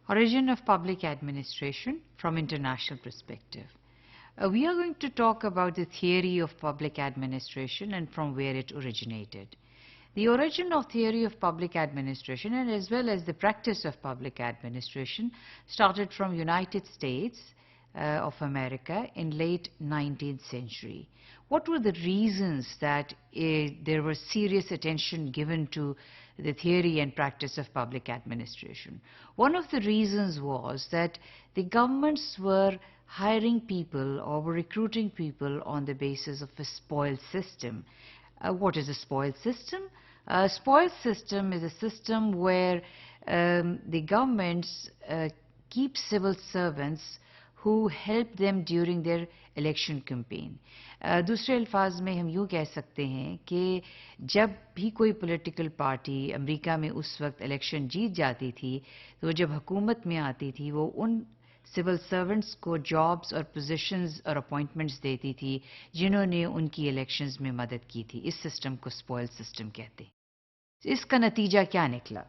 Origin of public administration from international perspective. We are going to talk about the theory of public administration and from where it originated. The origin of theory of public administration and as well as the practice of public administration started from United States of America in late 19th century. What were the reasons that there was serious attention given to the theory and practice of public administration? One of the reasons was that the governments were hiring people or were recruiting people on the basis of a spoils system. What is a spoils system? A spoils system is a system where the governments keep civil servants who help them during their election campaign. दूसरे अल्फाज में हम यूँ कह सकते हैं कि जब भी कोई पॉलिटिकल पार्टी अमेरिका में उस वक्त इलेक्शन जीत जाती थी तो जब हुकूमत में आती थी वो उन सिविल सर्वेंट्स को जॉब्स और पोजीशंस और अपॉइंटमेंट्स देती थी जिन्होंने उनकी इलेक्शंस में मदद की थी. इस सिस्टम को स्पॉइल सिस्टम कहते हैं. इसका नतीजा क्या निकला?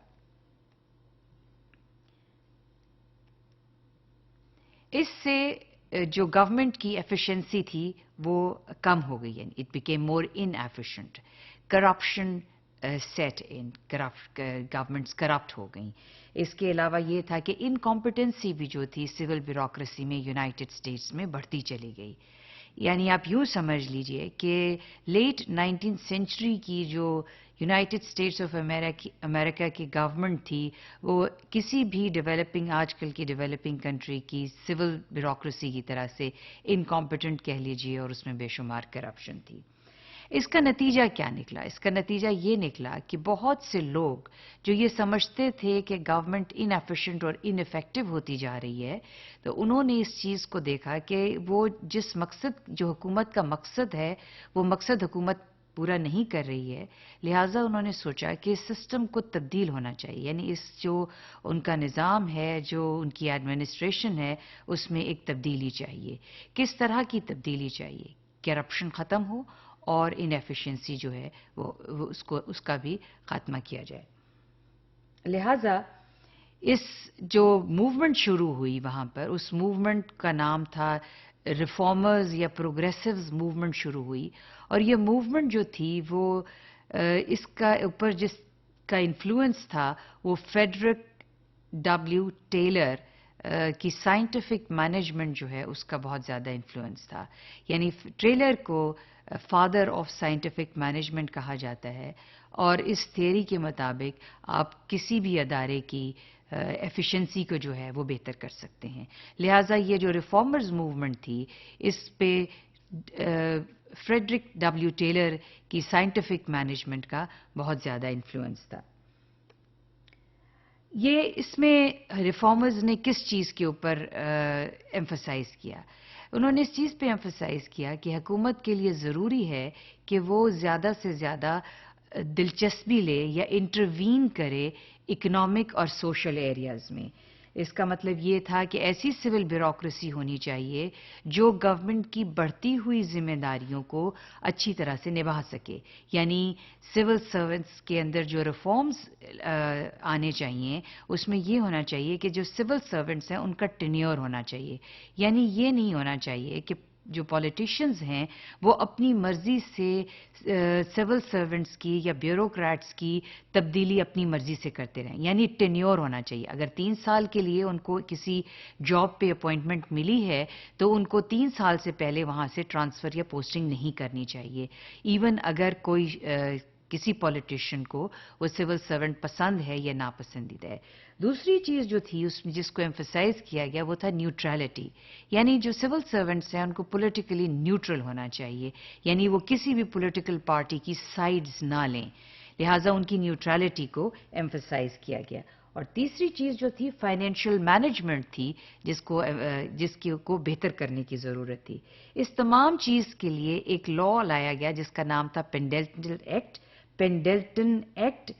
इससे जो गवर्नमेंट की एफिशिएंसी थी वो कम हो गई है. It became more inefficient. Corruption set in. Governments corrupt हो गई. इसके अलावा ये था कि इनकॉम्पिटेंसी भी जो थी सिविल ब्यूरोक्रेसी में यूनाइटेड स्टेट्स में बढ़ती चली गई. यानी आप यूँ समझ लीजिए कि लेट 19th सेंचुरी की जो यूनाइटेड स्टेट्स ऑफ अमेरिका की गवर्नमेंट थी वो किसी भी डेवलपिंग आजकल की डेवलपिंग कंट्री की सिविल ब्यूरोक्रेसी की तरह से इनकॉम्पिटेंट कह लीजिए और उसमें बेशुमार करप्शन थी. इसका नतीजा क्या निकला? इसका नतीजा ये निकला कि बहुत से लोग जो ये समझते थे कि गवर्नमेंट इनएफिशिएंट और इनइफेक्टिव होती जा रही है तो उन्होंने इस चीज़ को देखा कि वो जिस मकसद जो हुकूमत का मकसद है वो मकसद हुकूमत पूरा नहीं कर रही है. लिहाजा उन्होंने सोचा कि इस सिस्टम को तब्दील होना चाहिए. यानी इस जो उनका निज़ाम है जो उनकी एडमिनिस्ट्रेशन है उसमें एक तब्दीली चाहिए. किस तरह की तब्दीली चाहिए? करप्शन ख़त्म हो और इनएफिशिएंसी जो है वो उसका भी खात्मा किया जाए. लिहाजा इस जो मूवमेंट शुरू हुई वहाँ पर उस मूवमेंट का नाम था रिफॉर्मर्स या प्रोग्रेसिव्स मूवमेंट शुरू हुई. और ये मूवमेंट जो थी वो इसका ऊपर जिसका इन्फ्लुएंस था वो फ्रेडरिक डब्ल्यू टेलर की साइंटिफिक मैनेजमेंट जो है उसका बहुत ज़्यादा इन्फ्लुएंस था. यानी टेलर को फादर ऑफ साइंटिफिक मैनेजमेंट कहा जाता है और इस थियरी के मुताबिक आप किसी भी अदारे की एफिशिएंसी को जो है वो बेहतर कर सकते हैं. लिहाजा ये जो रिफॉर्मर्स मूवमेंट थी इस पे फ्रेडरिक डब्ल्यू टेलर की साइंटिफिक मैनेजमेंट का बहुत ज़्यादा इन्फ्लुएंस था. ये इसमें रिफॉर्मर्स ने किस चीज़ के ऊपर एम्फसाइज किया? उन्होंने इस चीज़ पे एम्फसाइज किया कि हुकूमत के लिए ज़रूरी है कि वो ज़्यादा से ज़्यादा दिलचस्पी ले या इंटरवीन करे इकोनॉमिक और सोशल एरियाज़ में. इसका मतलब ये था कि ऐसी सिविल ब्यूरोक्रेसी होनी चाहिए जो गवर्नमेंट की बढ़ती हुई जिम्मेदारियों को अच्छी तरह से निभा सके. यानी सिविल सर्वेंट्स के अंदर जो रिफॉर्म्स आने चाहिए उसमें ये होना चाहिए कि जो सिविल सर्वेंट्स हैं उनका टेन्योर होना चाहिए. यानी ये नहीं होना चाहिए कि जो पॉलिटिशियंस हैं वो अपनी मर्जी से सिविल सर्वेंट्स की या ब्यूरोक्रेट्स की तब्दीली अपनी मर्जी से करते रहें. यानी टेन्योर होना चाहिए. अगर 3 साल के लिए उनको किसी जॉब पे अपॉइंटमेंट मिली है तो उनको 3 साल से पहले वहाँ से ट्रांसफ़र या पोस्टिंग नहीं करनी चाहिए. इवन अगर कोई किसी पॉलिटिशियन को वो सिविल सर्वेंट पसंद है या नापसंदीदा है. दूसरी चीज़ जो थी उसमें जिसको एम्फसाइज किया गया वो था न्यूट्रलिटी. यानी जो सिविल सर्वेंट्स हैं उनको पॉलिटिकली न्यूट्रल होना चाहिए. यानी वो किसी भी पॉलिटिकल पार्टी की साइड्स ना लें. लिहाजा उनकी न्यूट्रलिटी को एम्फसाइज किया गया. और तीसरी चीज़ जो थी फाइनेंशियल मैनेजमेंट थी जिसकी को बेहतर करने की ज़रूरत थी. इस तमाम चीज़ के लिए एक लॉ लाया गया जिसका नाम था पेंडल्टन एक्ट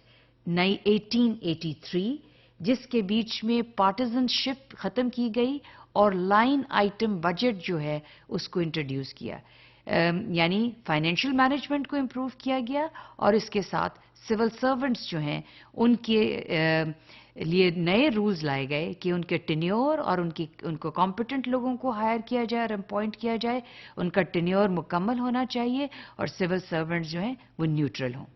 1883 जिसके बीच में पार्टिजनशिप ख़त्म की गई और लाइन आइटम बजट जो है उसको इंट्रोड्यूस किया. यानी फाइनेंशियल मैनेजमेंट को इम्प्रूव किया गया और इसके साथ सिविल सर्वेंट्स जो हैं उनके لیے نئے رولز لائے گئے کہ ان کے ٹینیور اور ان کو کمپیٹنٹ لوگوں کو ہائر کیا جائے اور اپوائنٹ کیا جائے. ان کا ٹینیور مکمل ہونا چاہیے اور سول سرونٹس جو ہیں وہ نیوٹرل ہوں.